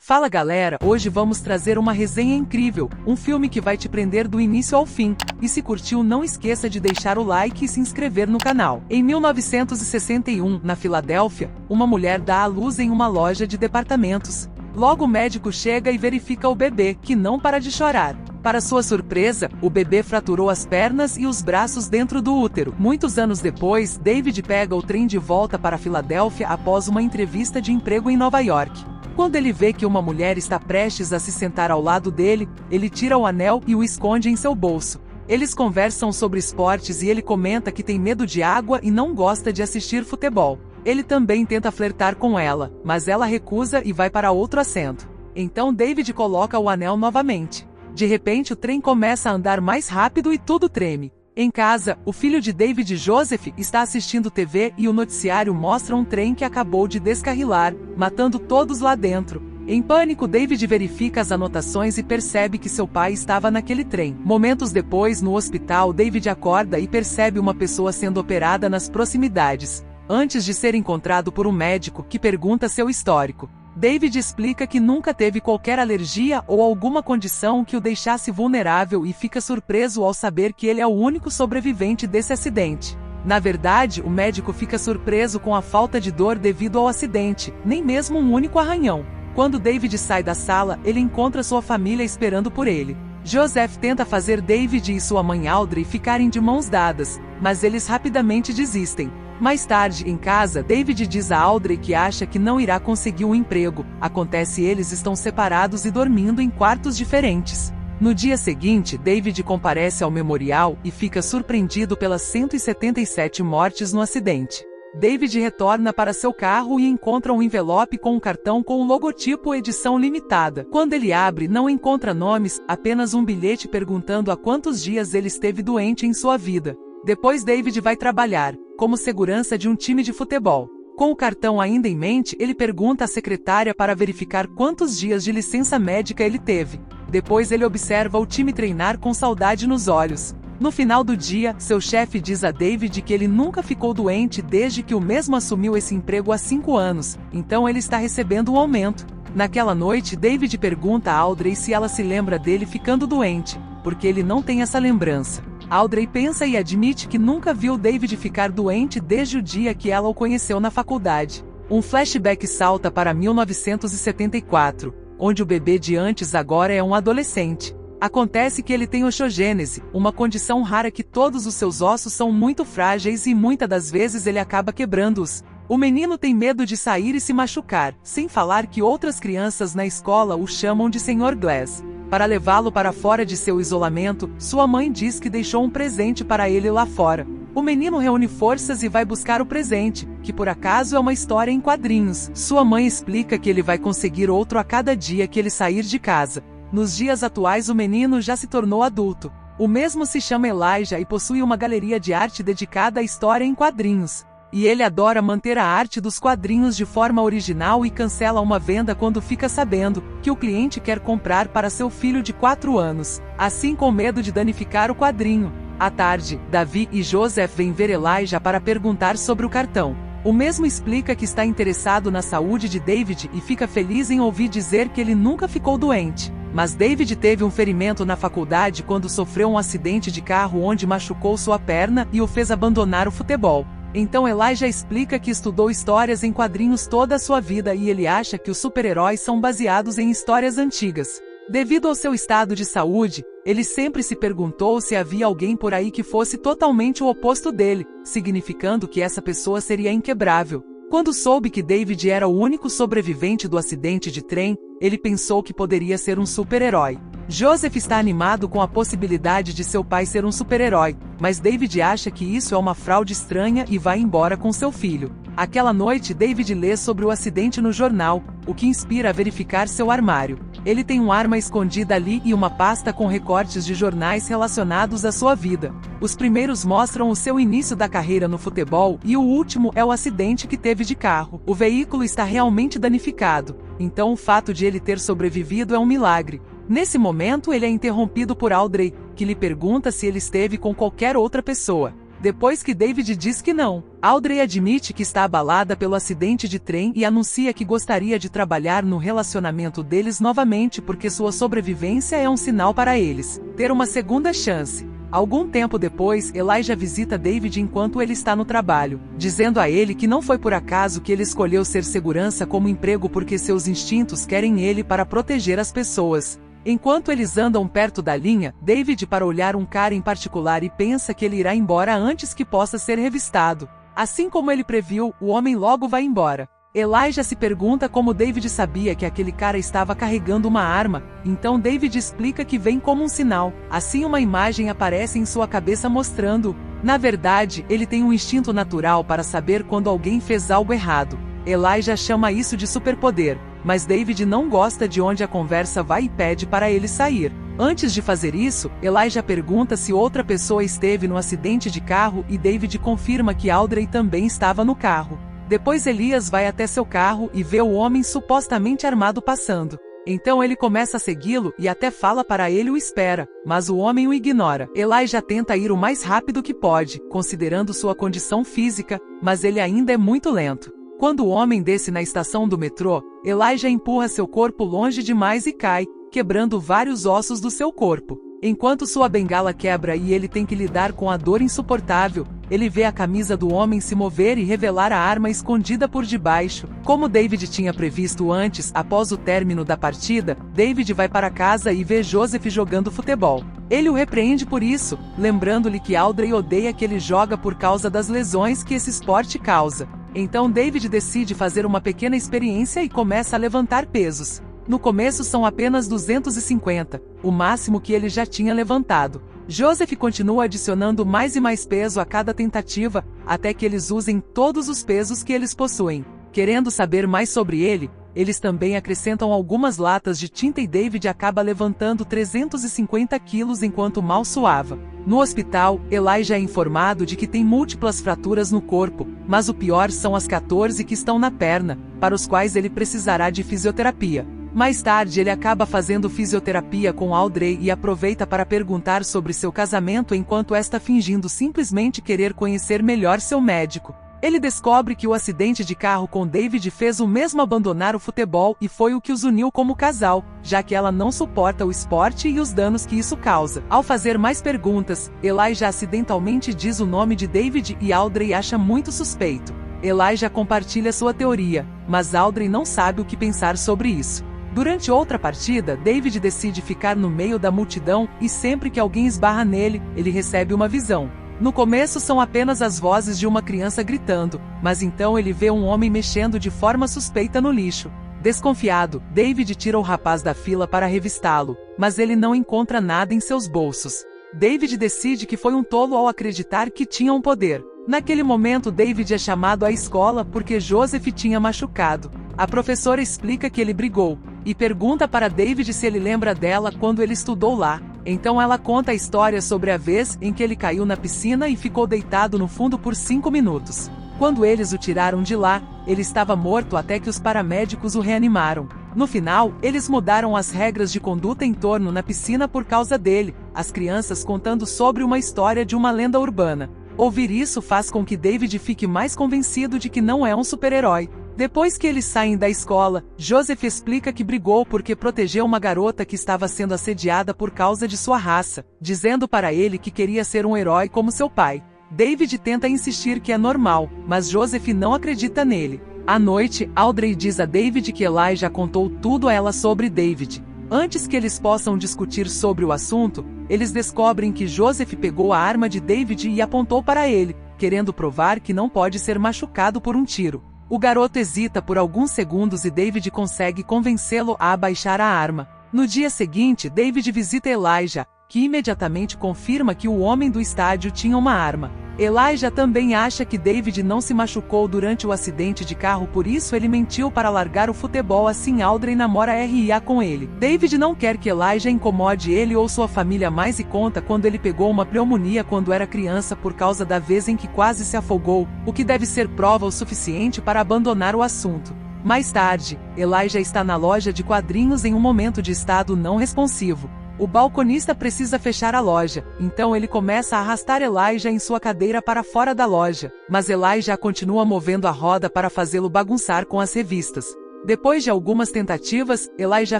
Fala galera, hoje vamos trazer uma resenha incrível, um filme que vai te prender do início ao fim. E se curtiu, não esqueça de deixar o like e se inscrever no canal. Em 1961, na Filadélfia, uma mulher dá à luz em uma loja de departamentos. Logo o médico chega e verifica o bebê, que não para de chorar. Para sua surpresa, o bebê fraturou as pernas e os braços dentro do útero. Muitos anos depois, David pega o trem de volta para Filadélfia após uma entrevista de emprego em Nova York. Quando ele vê que uma mulher está prestes a se sentar ao lado dele, ele tira o anel e o esconde em seu bolso. Eles conversam sobre esportes e ele comenta que tem medo de água e não gosta de assistir futebol. Ele também tenta flertar com ela, mas ela recusa e vai para outro assento. Então David coloca o anel novamente. De repente o trem começa a andar mais rápido e tudo treme. Em casa, o filho de David, Joseph, está assistindo TV e o noticiário mostra um trem que acabou de descarrilar, matando todos lá dentro. Em pânico, David verifica as anotações e percebe que seu pai estava naquele trem. Momentos depois, no hospital, David acorda e percebe uma pessoa sendo operada nas proximidades, antes de ser encontrado por um médico que pergunta seu histórico. David explica que nunca teve qualquer alergia ou alguma condição que o deixasse vulnerável e fica surpreso ao saber que ele é o único sobrevivente desse acidente. Na verdade, o médico fica surpreso com a falta de dor devido ao acidente, nem mesmo um único arranhão. Quando David sai da sala, ele encontra sua família esperando por ele. Joseph tenta fazer David e sua mãe Audrey ficarem de mãos dadas, mas eles rapidamente desistem. Mais tarde, em casa, David diz a Audrey que acha que não irá conseguir um emprego. Acontece, eles estão separados e dormindo em quartos diferentes. No dia seguinte, David comparece ao memorial e fica surpreendido pelas 177 mortes no acidente. David retorna para seu carro e encontra um envelope com um cartão com o logotipo edição limitada. Quando ele abre, não encontra nomes, apenas um bilhete perguntando há quantos dias ele esteve doente em sua vida. Depois David vai trabalhar como segurança de um time de futebol. Com o cartão ainda em mente, ele pergunta à secretária para verificar quantos dias de licença médica ele teve. Depois ele observa o time treinar com saudade nos olhos. No final do dia, seu chefe diz a David que ele nunca ficou doente desde que o mesmo assumiu esse emprego há 5 anos, então ele está recebendo um aumento. Naquela noite, David pergunta a Audrey se ela se lembra dele ficando doente, porque ele não tem essa lembrança. Audrey pensa e admite que nunca viu David ficar doente desde o dia que ela o conheceu na faculdade. Um flashback salta para 1974, onde o bebê de antes agora é um adolescente. Acontece que ele tem osteogênese, uma condição rara que todos os seus ossos são muito frágeis e muitas das vezes ele acaba quebrando-os. O menino tem medo de sair e se machucar, sem falar que outras crianças na escola o chamam de Sr. Glass. Para levá-lo para fora de seu isolamento, sua mãe diz que deixou um presente para ele lá fora. O menino reúne forças e vai buscar o presente, que por acaso é uma história em quadrinhos. Sua mãe explica que ele vai conseguir outro a cada dia que ele sair de casa. Nos dias atuais o menino já se tornou adulto. O mesmo se chama Elijah e possui uma galeria de arte dedicada à história em quadrinhos. E ele adora manter a arte dos quadrinhos de forma original e cancela uma venda quando fica sabendo que o cliente quer comprar para seu filho de 4 anos, assim com medo de danificar o quadrinho. À tarde, Davi e Joseph vêm ver Elijah para perguntar sobre o cartão. O mesmo explica que está interessado na saúde de David e fica feliz em ouvir dizer que ele nunca ficou doente. Mas David teve um ferimento na faculdade quando sofreu um acidente de carro onde machucou sua perna e o fez abandonar o futebol. Então Elijah explica que estudou histórias em quadrinhos toda a sua vida e ele acha que os super-heróis são baseados em histórias antigas. Devido ao seu estado de saúde, ele sempre se perguntou se havia alguém por aí que fosse totalmente o oposto dele, significando que essa pessoa seria inquebrável. Quando soube que David era o único sobrevivente do acidente de trem, ele pensou que poderia ser um super-herói. Joseph está animado com a possibilidade de seu pai ser um super-herói, mas David acha que isso é uma fraude estranha e vai embora com seu filho. Aquela noite, David lê sobre o acidente no jornal, o que inspira a verificar seu armário. Ele tem uma arma escondida ali e uma pasta com recortes de jornais relacionados à sua vida. Os primeiros mostram o seu início da carreira no futebol e o último é o acidente que teve de carro. O veículo está realmente danificado, então o fato de ele ter sobrevivido é um milagre. Nesse momento ele é interrompido por Audrey, que lhe pergunta se ele esteve com qualquer outra pessoa. Depois que David diz que não, Audrey admite que está abalada pelo acidente de trem e anuncia que gostaria de trabalhar no relacionamento deles novamente porque sua sobrevivência é um sinal para eles ter uma segunda chance. Algum tempo depois, Elijah visita David enquanto ele está no trabalho, dizendo a ele que não foi por acaso que ele escolheu ser segurança como emprego porque seus instintos querem ele para proteger as pessoas. Enquanto eles andam perto da linha, David para olhar um cara em particular e pensa que ele irá embora antes que possa ser revistado. Assim como ele previu, o homem logo vai embora. Elijah se pergunta como David sabia que aquele cara estava carregando uma arma, então David explica que vem como um sinal. Assim uma imagem aparece em sua cabeça mostrando. Na verdade, ele tem um instinto natural para saber quando alguém fez algo errado. Elijah chama isso de superpoder, mas David não gosta de onde a conversa vai e pede para ele sair. Antes de fazer isso, Elijah pergunta se outra pessoa esteve no acidente de carro e David confirma que Audrey também estava no carro. Depois Elias vai até seu carro e vê o homem supostamente armado passando. Então ele começa a segui-lo e até fala para ele o espera, mas o homem o ignora. Elijah tenta ir o mais rápido que pode, considerando sua condição física, mas ele ainda é muito lento. Quando o homem desce na estação do metrô, Elijah empurra seu corpo longe demais e cai, quebrando vários ossos do seu corpo. Enquanto sua bengala quebra e ele tem que lidar com a dor insuportável, ele vê a camisa do homem se mover e revelar a arma escondida por debaixo. Como David tinha previsto antes, após o término da partida, David vai para casa e vê Joseph jogando futebol. Ele o repreende por isso, lembrando-lhe que Audrey odeia que ele joga por causa das lesões que esse esporte causa. Então David decide fazer uma pequena experiência e começa a levantar pesos. No começo são apenas 250, o máximo que ele já tinha levantado. Joseph continua adicionando mais e mais peso a cada tentativa, até que eles usem todos os pesos que eles possuem. Querendo saber mais sobre ele, eles também acrescentam algumas latas de tinta e David acaba levantando 350 quilos enquanto mal suava. No hospital, Elijah é informado de que tem múltiplas fraturas no corpo, mas o pior são as 14 que estão na perna, para os quais ele precisará de fisioterapia. Mais tarde ele acaba fazendo fisioterapia com Audrey e aproveita para perguntar sobre seu casamento enquanto está fingindo simplesmente querer conhecer melhor seu médico. Ele descobre que o acidente de carro com David fez o mesmo abandonar o futebol e foi o que os uniu como casal, já que ela não suporta o esporte e os danos que isso causa. Ao fazer mais perguntas, Elijah acidentalmente diz o nome de David e Audrey acha muito suspeito. Elijah compartilha sua teoria, mas Audrey não sabe o que pensar sobre isso. Durante outra partida, David decide ficar no meio da multidão e sempre que alguém esbarra nele, ele recebe uma visão. No começo são apenas as vozes de uma criança gritando, mas então ele vê um homem mexendo de forma suspeita no lixo. Desconfiado, David tira o rapaz da fila para revistá-lo, mas ele não encontra nada em seus bolsos. David decide que foi um tolo ao acreditar que tinha um poder. Naquele momento David é chamado à escola porque Joseph tinha machucado. A professora explica que ele brigou, e pergunta para David se ele lembra dela quando ele estudou lá. Então ela conta a história sobre a vez em que ele caiu na piscina e ficou deitado no fundo por 5 minutos. Quando eles o tiraram de lá, ele estava morto até que os paramédicos o reanimaram. No final, eles mudaram as regras de conduta em torno na piscina por causa dele, as crianças contando sobre uma história de uma lenda urbana. Ouvir isso faz com que David fique mais convencido de que não é um super-herói. Depois que eles saem da escola, Joseph explica que brigou porque protegeu uma garota que estava sendo assediada por causa de sua raça, dizendo para ele que queria ser um herói como seu pai. David tenta insistir que é normal, mas Joseph não acredita nele. À noite, Audrey diz a David que Elijah contou tudo a ela sobre David. Antes que eles possam discutir sobre o assunto, eles descobrem que Joseph pegou a arma de David e apontou para ele, querendo provar que não pode ser machucado por um tiro. O garoto hesita por alguns segundos e David consegue convencê-lo a abaixar a arma. No dia seguinte, David visita Elijah, que imediatamente confirma que o homem do estádio tinha uma arma. Elijah também acha que David não se machucou durante o acidente de carro, por isso ele mentiu para largar o futebol, assim Audrey namora RIA com ele. David não quer que Elijah incomode ele ou sua família mais e conta quando ele pegou uma pneumonia quando era criança por causa da vez em que quase se afogou, o que deve ser prova o suficiente para abandonar o assunto. Mais tarde, Elijah está na loja de quadrinhos em um momento de estado não responsivo. O balconista precisa fechar a loja, então ele começa a arrastar Elijah em sua cadeira para fora da loja, mas Elijah continua movendo a roda para fazê-lo bagunçar com as revistas. Depois de algumas tentativas, Elijah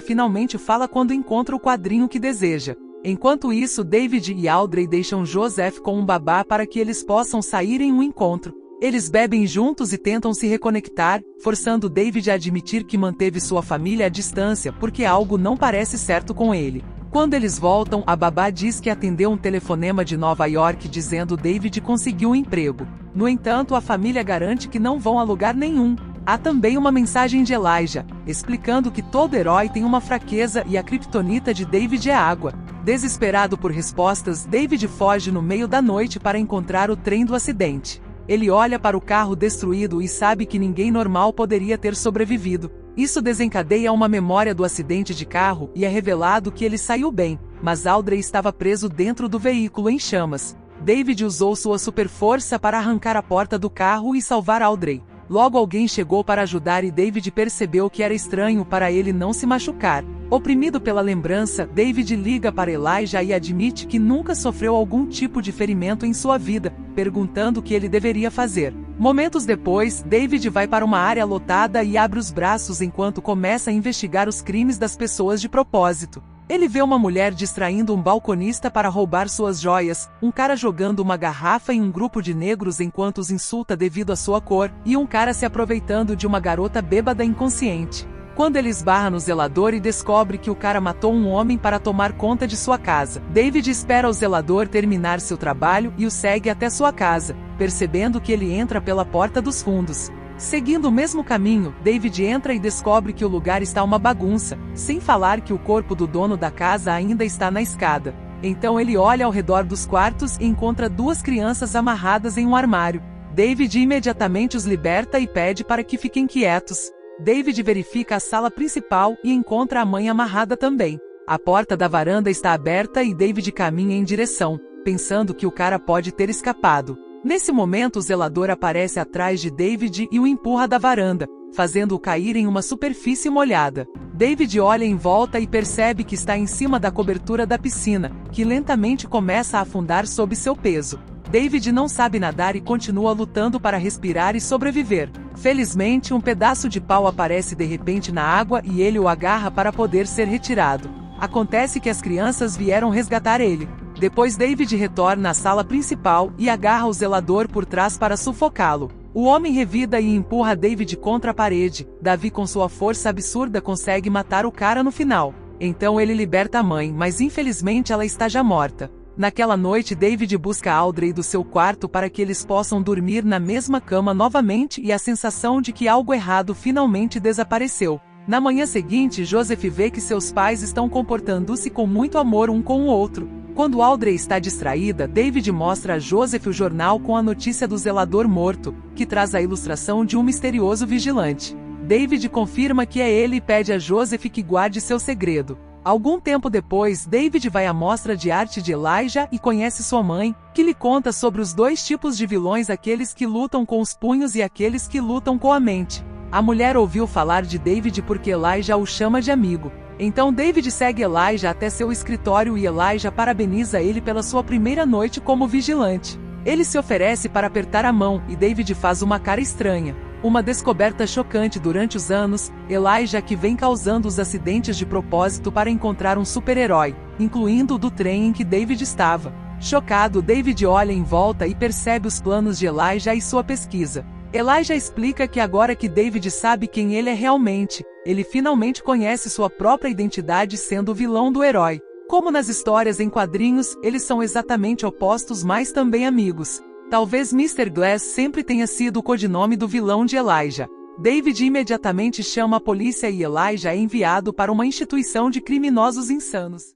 finalmente fala quando encontra o quadrinho que deseja. Enquanto isso, David e Audrey deixam Joseph com um babá para que eles possam sair em um encontro. Eles bebem juntos e tentam se reconectar, forçando David a admitir que manteve sua família à distância porque algo não parece certo com ele. Quando eles voltam, a babá diz que atendeu um telefonema de Nova York dizendo David conseguiu um emprego. No entanto, a família garante que não vão a lugar nenhum. Há também uma mensagem de Elijah, explicando que todo herói tem uma fraqueza e a criptonita de David é água. Desesperado por respostas, David foge no meio da noite para encontrar o trem do acidente. Ele olha para o carro destruído e sabe que ninguém normal poderia ter sobrevivido. Isso desencadeia uma memória do acidente de carro e é revelado que ele saiu bem, mas Audrey estava preso dentro do veículo em chamas. David usou sua superforça para arrancar a porta do carro e salvar Audrey. Logo alguém chegou para ajudar e David percebeu que era estranho para ele não se machucar. Oprimido pela lembrança, David liga para Elijah e admite que nunca sofreu algum tipo de ferimento em sua vida, perguntando o que ele deveria fazer. Momentos depois, David vai para uma área lotada e abre os braços enquanto começa a investigar os crimes das pessoas de propósito. Ele vê uma mulher distraindo um balconista para roubar suas joias, um cara jogando uma garrafa em um grupo de negros enquanto os insulta devido à sua cor, e um cara se aproveitando de uma garota bêbada inconsciente. Quando ele esbarra no zelador e descobre que o cara matou um homem para tomar conta de sua casa, David espera o zelador terminar seu trabalho e o segue até sua casa, percebendo que ele entra pela porta dos fundos. Seguindo o mesmo caminho, David entra e descobre que o lugar está uma bagunça, sem falar que o corpo do dono da casa ainda está na escada. Então ele olha ao redor dos quartos e encontra duas crianças amarradas em um armário. David imediatamente os liberta e pede para que fiquem quietos. David verifica a sala principal e encontra a mãe amarrada também. A porta da varanda está aberta e David caminha em direção, pensando que o cara pode ter escapado. Nesse momento o zelador aparece atrás de David e o empurra da varanda, fazendo-o cair em uma superfície molhada. David olha em volta e percebe que está em cima da cobertura da piscina, que lentamente começa a afundar sob seu peso. David não sabe nadar e continua lutando para respirar e sobreviver. Felizmente, um pedaço de pau aparece de repente na água e ele o agarra para poder ser retirado. Acontece que as crianças vieram resgatar ele. Depois David retorna à sala principal e agarra o zelador por trás para sufocá-lo. O homem revida e empurra David contra a parede. Davi com sua força absurda consegue matar o cara no final. Então ele liberta a mãe, mas infelizmente ela está já morta. Naquela noite David busca Audrey do seu quarto para que eles possam dormir na mesma cama novamente e a sensação de que algo errado finalmente desapareceu. Na manhã seguinte, Joseph vê que seus pais estão comportando-se com muito amor um com o outro. Quando Audrey está distraída, David mostra a Joseph o jornal com a notícia do zelador morto, que traz a ilustração de um misterioso vigilante. David confirma que é ele e pede a Joseph que guarde seu segredo. Algum tempo depois, David vai à mostra de arte de Elijah e conhece sua mãe, que lhe conta sobre os dois tipos de vilões, aqueles que lutam com os punhos e aqueles que lutam com a mente. A mulher ouviu falar de David porque Elijah o chama de amigo. Então David segue Elijah até seu escritório e Elijah parabeniza ele pela sua primeira noite como vigilante. Ele se oferece para apertar a mão e David faz uma cara estranha. Uma descoberta chocante durante os anos, Elijah que vem causando os acidentes de propósito para encontrar um super-herói, incluindo o do trem em que David estava. Chocado, David olha em volta e percebe os planos de Elijah e sua pesquisa. Elijah explica que agora que David sabe quem ele é realmente, ele finalmente conhece sua própria identidade sendo o vilão do herói. Como nas histórias em quadrinhos, eles são exatamente opostos, mas também amigos. Talvez Mr. Glass sempre tenha sido o codinome do vilão de Elijah. David imediatamente chama a polícia e Elijah é enviado para uma instituição de criminosos insanos.